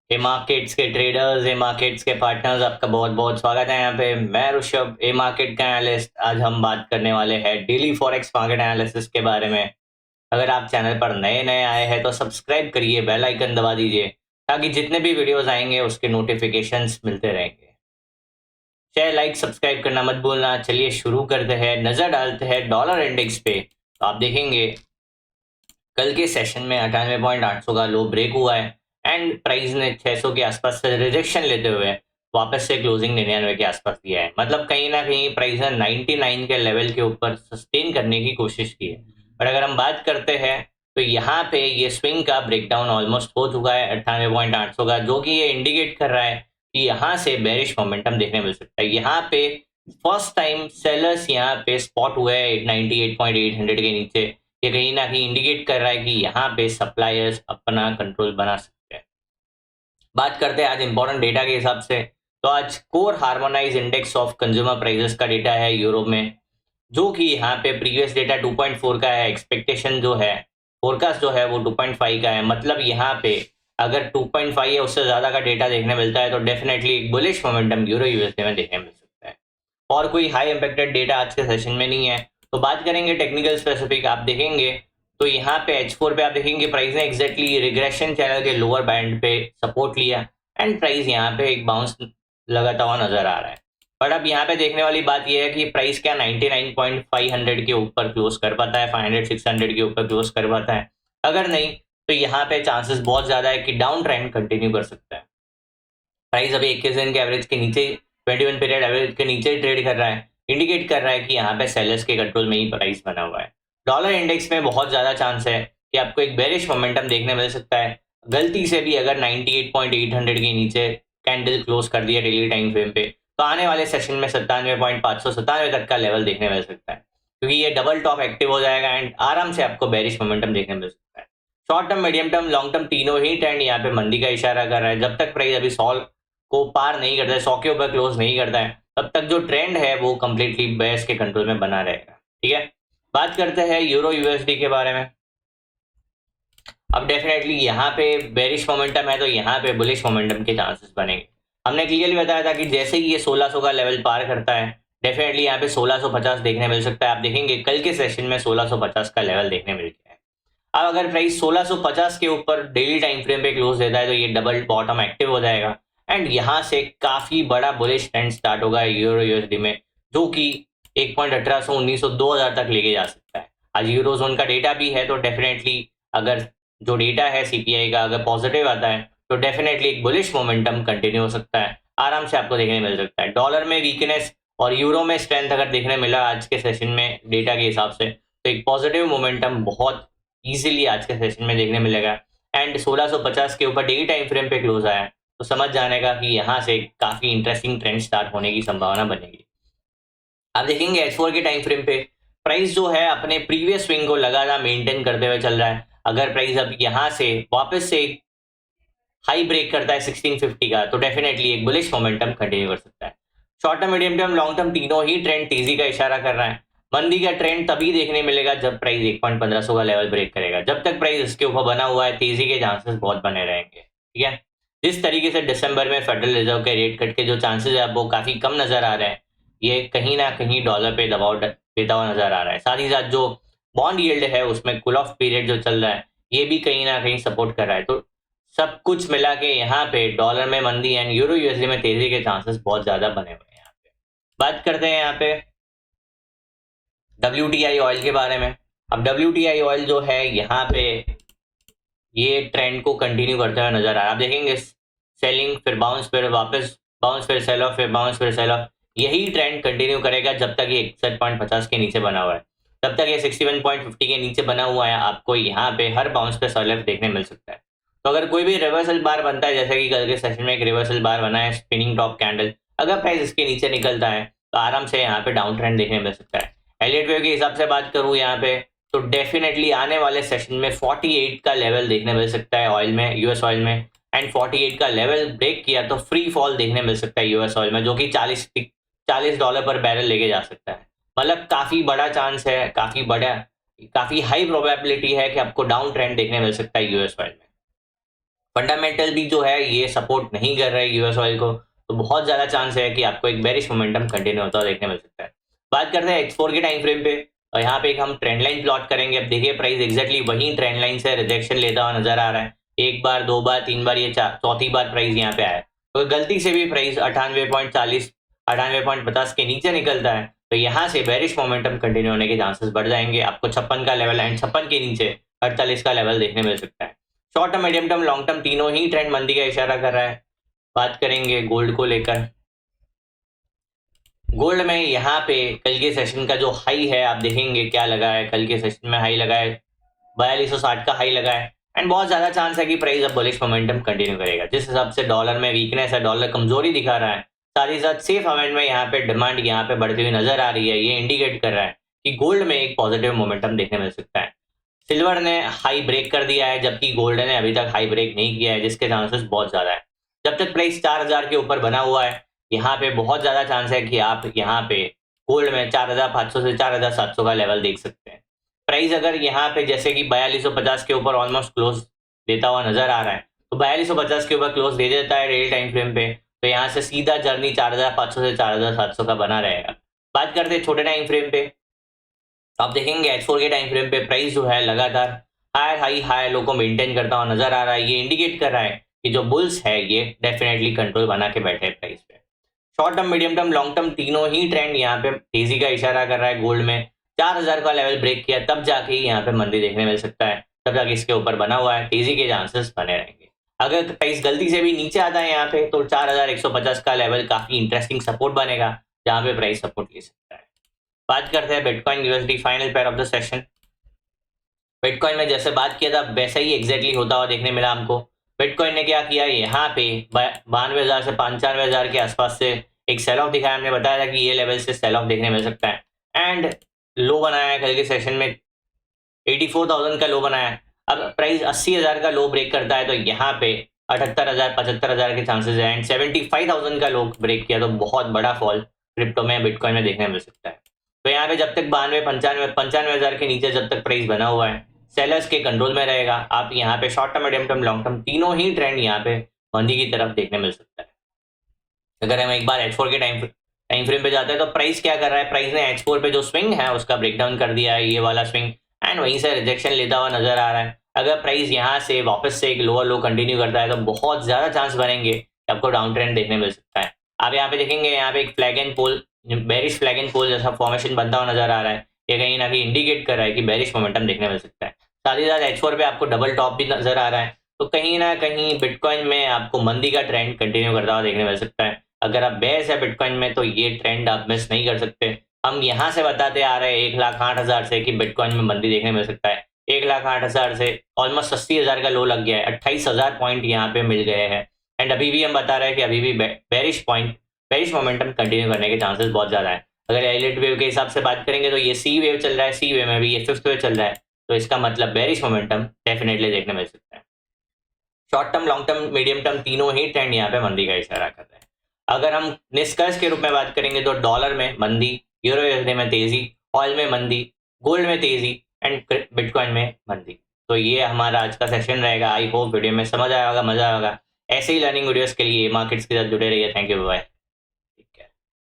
ए markets के traders, ए markets के partners, आपका बहुत बहुत स्वागत है यहाँ पे। मैं ऋषभ, ए मार्केट का एनालिस्ट। आज हम बात करने वाले हैं डेली फॉरेक्स मार्केट एनालिसिस के बारे में। अगर आप चैनल पर नए नए आए हैं तो सब्सक्राइब करिए, बेल आइकन दबा दीजिए ताकि जितने भी वीडियोस आएंगे उसके नोटिफिकेशंस मिलते रहेंगे। शेयर, लाइक, सब्सक्राइब करना मत भूलना। चलिए शुरू करते हैं, नजर डालते हैं डॉलर इंडेक्स पे। तो आप देखेंगे कल के सेशन में 98.800 का लो ब्रेक हुआ है एंड प्राइस ने 600 के आसपास से रिजेक्शन लेते हुए वापस से क्लोजिंग 99 के आसपास दिया है। मतलब कहीं ना कहीं प्राइस ने 99 के लेवल के ऊपर सस्टेन करने की कोशिश की है। और अगर हम बात करते हैं तो यहाँ पे ये स्विंग का ब्रेकडाउन ऑलमोस्ट हो चुका है 98.800 का, जो कि ये इंडिकेट कर रहा है कि यहाँ से बेरिश मोमेंटम देखने मिल सकता है। यहाँ पे फर्स्ट टाइम सेलर्स यहाँ पे स्पॉट हुए हैं 98.800 के नीचे। ये कहीं ना कहीं इंडिकेट कर रहा है कि यहाँ पे सप्लायर्स अपना कंट्रोल बना सकते हैं। बात करते हैं आज इंपॉर्टेंट डेटा के हिसाब से, तो आज core harmonise index of consumer prices का डेटा है यूरोप में, जो कि यहाँ पे प्रीवियस डेटा 2.4 का है। एक्सपेक्टेशन जो है, फोरकास्ट जो है वो 2.5 का है। मतलब यहाँ पे अगर 2.5 या उससे ज्यादा का डेटा देखने मिलता है तो डेफिनेटली एक बुलिश मोमेंटम यूरो यूएसडी में देखने मिल सकता है। और कोई हाई इंपैक्टेड डेटा आज के सेशन में नहीं है। तो बात करेंगे टेक्निकल स्पेसिफिक। आप देखेंगे तो यहाँ पे H4 पे आप देखेंगे प्राइस ने एग्जैक्टली रिग्रेशन चैनल के लोअर बैंड पे सपोर्ट लिया एंड प्राइस यहाँ पे एक बाउंस लगाता हुआ नजर आ रहा है। बट अब यहाँ पे देखने वाली बात यह है कि प्राइस क्या 99.500 के ऊपर क्लोज कर पाता है, 500 600 के ऊपर क्लोज कर पाता है। अगर नहीं तो यहाँ पे चांसेस बहुत ज्यादा है कि डाउन ट्रेंड कंटिन्यू कर सकता है। प्राइस अभी 21 दिन के एवरेज के नीचे, 21 पीरियड एवरेज के नीचे ट्रेड कर रहा है। इंडिकेट कर रहा है कि यहाँ पे सेलर्स के कंट्रोल में ही प्राइस बना हुआ है। डॉलर इंडेक्स में बहुत ज्यादा चांस है कि आपको एक बेरिश मोमेंटम देखने मिल सकता है। गलती से भी अगर 98.800 के नीचे कैंडल क्लोज कर दिया डेली टाइम फ्रेम पे तो आने वाले सेशन में 97.597 तक का लेवल देखने मिल सकता है, क्योंकि ये डबल टॉप एक्टिव हो जाएगा एंड आराम से आपको बेरिश मोमेंटम देखने मिल सकता है। Short term, medium term, long term तीनों ही ट्रेंड यहाँ पे मंदी का इशारा कर रहा है। जब तक प्राइस अभी 100 को पार नहीं करता है, 100 के ऊपर क्लोज नहीं करता है, तब तक जो ट्रेंड है वो कंप्लीटली बेयर्स के कंट्रोल में बना रहेगा। ठीक है, बात करते हैं यूरो यूएसडी के बारे में। अब डेफिनेटली यहाँ पे बेरिश मोमेंटम है तो यहाँ पे बुलिश मोमेंटम के चांसेस बनेंगे। हमने क्लियरली बताया था कि जैसे ही ये 1600 का लेवल पार करता है डेफिनेटली यहाँ पे 1650 देखने मिल सकता है। आप देखेंगे कल के सेशन में 1650 का लेवल देखने मिल गया है। अब अगर प्राइस 1650 के ऊपर डेली टाइम फ्रेम पे क्लोज देता है तो ये डबल बॉटम एक्टिव हो जाएगा एंड यहाँ से काफी बड़ा बुलिश ट्रेंड स्टार्ट होगा यूरो यूएसडी में, जो कि 1.1800 1900 2000 तक लेके जा सकता है। आज यूरोजोन का डेटा भी है तो डेफिनेटली अगर जो डेटा है सीपीआई का अगर पॉजिटिव आता है तो डेफिनेटली एक बुलिश मोमेंटम कंटिन्यू हो सकता है, आराम से आपको देखने मिल सकता है। डॉलर में वीकनेस और यूरो में स्ट्रेंथ अगर देखने मिला आज के सेशन में डेटा के हिसाब से तो एक पॉजिटिव मोमेंटम बहुत इजीली आज के सेशन में देखने मिलेगा एंड 1650 के ऊपर डेली टाइम फ्रेम पे क्लोज आया तो समझ जाने का कि यहाँ से काफी इंटरेस्टिंग ट्रेंड स्टार्ट होने की संभावना बनेगी। आप देखेंगे H4 के टाइम फ्रेम पे प्राइस जो है अपने प्रीवियस स्विंग को लगातार मेंटेन करते हुए चल रहा है। अगर प्राइस अब यहाँ से वापस से हाई ब्रेक करता है 1650 का तो डेफिनेटली एक बुलिश मोमेंटम कंटिन्यू कर सकता है। Short term, medium term, long term तीनों ही ट्रेंड तेजी का इशारा कर रहा है। मंदी का ट्रेंड तभी देखने मिलेगा जब प्राइस 1.1500 का लेवल ब्रेक करेगा। जब तक प्राइस इसके ऊपर बना हुआ है तेजी के चांसेस बहुत बने रहेंगे। ठीक है, जिस तरीके से दिसंबर में फेडरल रिजर्व के रेट कट के जो चांसेस है वो काफी कम नजर आ रहे हैं, ये कहीं ना कहीं डॉलर पे दबाव देता हुआ नजर आ रहा है। साथ ही साथ जो बॉन्ड यील्ड है उसमें कूल ऑफ पीरियड जो चल रहा है ये भी कहीं ना कहीं सपोर्ट कर रहा है। तो सब कुछ मिला के यहाँ पे डॉलर में मंदी एंड यूरो यूएसडी में तेजी के चांसेस बहुत ज्यादा बने हुए हैं। यहाँ पे बात करते हैं यहाँ पे WTI ऑयल के बारे में। अब WTI ऑयल जो है यहाँ पे ये ट्रेंड को कंटिन्यू करते हुए नजर आ रहा है। आप देखेंगे सेलिंग, फिर बाउंस, फिर वापस बाउंस, फिर सेल ऑफ, फिर बाउंस, फिर सेल ऑफ। यही ट्रेंड कंटिन्यू करेगा जब तक ये 61.50 के नीचे बना हुआ है। तब तक ये 61.50 के नीचे बना हुआ है, आपको यहाँ पे हर बाउंस पे सेल ऑफ देखने मिल सकता है। तो अगर कोई भी रिवर्सल बार बनता है, जैसे कि कल के सेशन में एक रिवर्सल बार बना है स्पिनिंग टॉप कैंडल, अगर प्राइस इसके नीचे निकलता है तो आराम से यहाँ पे डाउन ट्रेंड देखने मिल सकता है। एलियट वेव के हिसाब से बात करूँ यहाँ पे तो डेफिनेटली आने वाले सेशन में 48 का लेवल देखने मिल सकता है ऑयल में, यूएस ऑयल में। एंड 48 का लेवल ब्रेक किया तो फ्री फॉल देखने मिल सकता है यूएस ऑयल में, जो कि $40 पर बैरल लेके जा सकता है। मतलब काफी बड़ा चांस है, काफी हाई प्रोबेबिलिटी है कि आपको डाउन ट्रेंड देखने मिल सकता है यूएस ऑयल में। फंडामेंटल भी जो है ये सपोर्ट नहीं कर रहे यूएस ऑयल को, तो बहुत ज़्यादा चांस है कि आपको एक बेरिश मोमेंटम कंटिन्यू होता हुआ देखने मिल सकता है। बात करते हैं X4 के टाइम फ्रेम पे, और यहाँ पे एक हम ट्रेंड लाइन प्लॉट करेंगे। अब देखिए प्राइस एग्जैक्टली वही ट्रेंड लाइन से रिजेक्शन लेता हुआ नजर आ रहा है। एक बार, दो बार, तीन बार, ये चौथी बार प्राइस यहाँ पे आया। तो गलती से भी प्राइस 98.40 98.50 के नीचे निकलता है तो यहाँ से बेरिश मोमेंटम कंटिन्यू होने के चांसेस बढ़ जाएंगे। आपको 56 का लेवल एंड 56 के नीचे 48 का लेवल देखने मिल सकता है। Short term, medium term, long term तीनों ही ट्रेंड मंदी का इशारा कर रहा है। बात करेंगे गोल्ड को लेकर। गोल्ड में यहाँ पे कल के सेशन का जो हाई है आप देखेंगे क्या लगा है। कल के सेशन में हाई लगा है 4260 का हाई लगा है एंड बहुत ज्यादा चांस है कि प्राइस अब बुलिश मोमेंटम कंटिन्यू करेगा। जिस हिसाब से डॉलर में वीकनेस है, डॉलर कमजोरी दिखा रहा है, साथ ही साथ सेफ हावेन में यहाँ पे डिमांड यहाँ पे बढ़ती हुई नजर आ रही है। ये इंडिकेट कर रहा है कि गोल्ड में एक पॉजिटिव मोमेंटम देखने मिल सकता है। सिल्वर ने हाई ब्रेक कर दिया है जबकि गोल्ड ने अभी तक हाई ब्रेक नहीं किया है, जिसके चांसेस बहुत ज्यादा है। जब तक प्राइस 4000 के ऊपर बना हुआ है यहाँ पे बहुत ज्यादा चांस है कि आप यहाँ पे गोल्ड में 4500 से 4700 का लेवल देख सकते हैं। प्राइस अगर यहाँ पे जैसे कि 4250 के ऊपर ऑलमोस्ट क्लोज देता हुआ नजर आ रहा है, तो 4250 के ऊपर क्लोज दे देता है डेली टाइम फ्रेम पे, तो यहाँ से सीधा जर्नी 4500 से 4700 का बना रहेगा। बात करते हैं छोटे टाइम फ्रेम पे, आप देखेंगे H4 के टाइम फ्रेम पे प्राइस जो है लगातार हायर हाई हाई लो को मेंटेन करता हुआ नजर आ रहा है। ये इंडिकेट कर रहा है कि जो बुल्स है ये डेफिनेटली कंट्रोल बना के बैठे हैं प्राइस पे। Short term, medium term, long term तीनों ही ट्रेंड यहाँ पे तेजी का इशारा कर रहा है। गोल्ड में 4000 का लेवल ब्रेक किया तब जाके ही यहाँ पे मंदी देखने मिल सकता है, तब जाके इसके ऊपर बना हुआ है, तेजी के चांसेस बने रहेंगे। अगर प्राइस गलती से भी नीचे आता है यहाँ पे तो 4150 का लेवल काफी इंटरेस्टिंग सपोर्ट बनेगा जहाँ पे प्राइस सपोर्ट ले सकता है। बात करते हैं bitcoin USD final pair of the session. Bitcoin में जैसे बात किया था वैसा ही एग्जैक्टली होता हुआ देखने मिला हमको। बिटकॉइन ने क्या किया, यहाँ पे 92,000 से 95,000 के आसपास से एक सेल ऑफ दिखाया। हमने बताया था कि ये लेवल से सेल ऑफ देखने मिल सकता है एंड लो बनाया है कल के सेशन में 84,000 का लो बनाया है। अब प्राइस 80,000 का लो ब्रेक करता है तो यहाँ पे 78,000 75,000 के चांसेस है एंड 75,000 का लो ब्रेक किया तो बहुत बड़ा फॉल क्रिप्टो में बिटकॉइन में देखने मिल सकता है। तो यहाँ पे जब तक 95,000 के नीचे जब तक प्राइस बना हुआ है सेलर्स के कंट्रोल में रहेगा। आप यहाँ पे short term, medium term, long term तीनों ही ट्रेंड यहाँ पे मंदी की तरफ देखने मिल सकता है। अगर हम एक बार H4 के टाइम फ्रेम पे जाते हैं तो प्राइस क्या कर रहा है, प्राइस ने H4 पे जो स्विंग है उसका ब्रेकडाउन कर दिया है, ये वाला स्विंग, एंड वहीं से रिजेक्शन लेता हुआ नजर आ रहा है। अगर प्राइस यहाँ से वापस से एक लोअर लो कंटिन्यू करता है तो बहुत ज्यादा चांस बनेंगे कि आपको डाउन ट्रेंड देखने मिल सकता है। आप यहाँ पे देखेंगे यहाँ पे एक flag and pole, bearish flag and pole जैसा फॉर्मेशन बनता हुआ नजर आ रहा है। ये कहीं ना कहीं इंडिकेट कर रहा है कि बेरिश मोमेंटम देखने मिल सकता है। साथ ही साथ H4 पे आपको डबल टॉप भी नजर आ रहा है, तो कहीं ना कहीं बिटकॉइन में आपको मंदी का ट्रेंड कंटिन्यू करता हुआ देखने मिल सकता है। अगर आप बेस है बिटकॉइन में तो ये ट्रेंड आप मिस नहीं कर सकते। हम यहाँ से बताते आ रहे हैं 1,08,000 से कि बिटकॉइन में मंदी देखने मिल सकता है। 1,08,000 से ऑलमोस्ट 80,000 का लो लग गया है, 28,000 पॉइंट यहाँ पे मिल गए हैं एंड अभी भी हम बता रहे हैं कि अभी भी बेरिश मोमेंटम कंटिन्यू करने के चांसेस बहुत ज्यादा है। अगर एलिट वेव के हिसाब से बात करेंगे तो ये सी वेव चल रहा है, सी वेव में भी ये फिफ्थ वेव चल रहा है, तो इसका मतलब बेरिश मोमेंटम डेफिनेटली देखने मिल सकता है। Short term, long term, medium term तीनों ही ट्रेंड यहाँ पे मंदी का इशारा कर रहे हैं। अगर हम निष्कर्ष के रूप में बात करेंगे तो डॉलर में मंदी, यूरो यूएसडी में तेजी, ऑयल में मंदी, गोल्ड में तेजी एंड बिटकॉइन में मंदी। तो ये हमारा आज का सेशन रहेगा। आई होप वीडियो में समझ आया होगा, मजा आया होगा। ऐसे ही लर्निंग वीडियोस के लिए मार्केट्स के साथ जुड़े रहिए। Thank you, bye.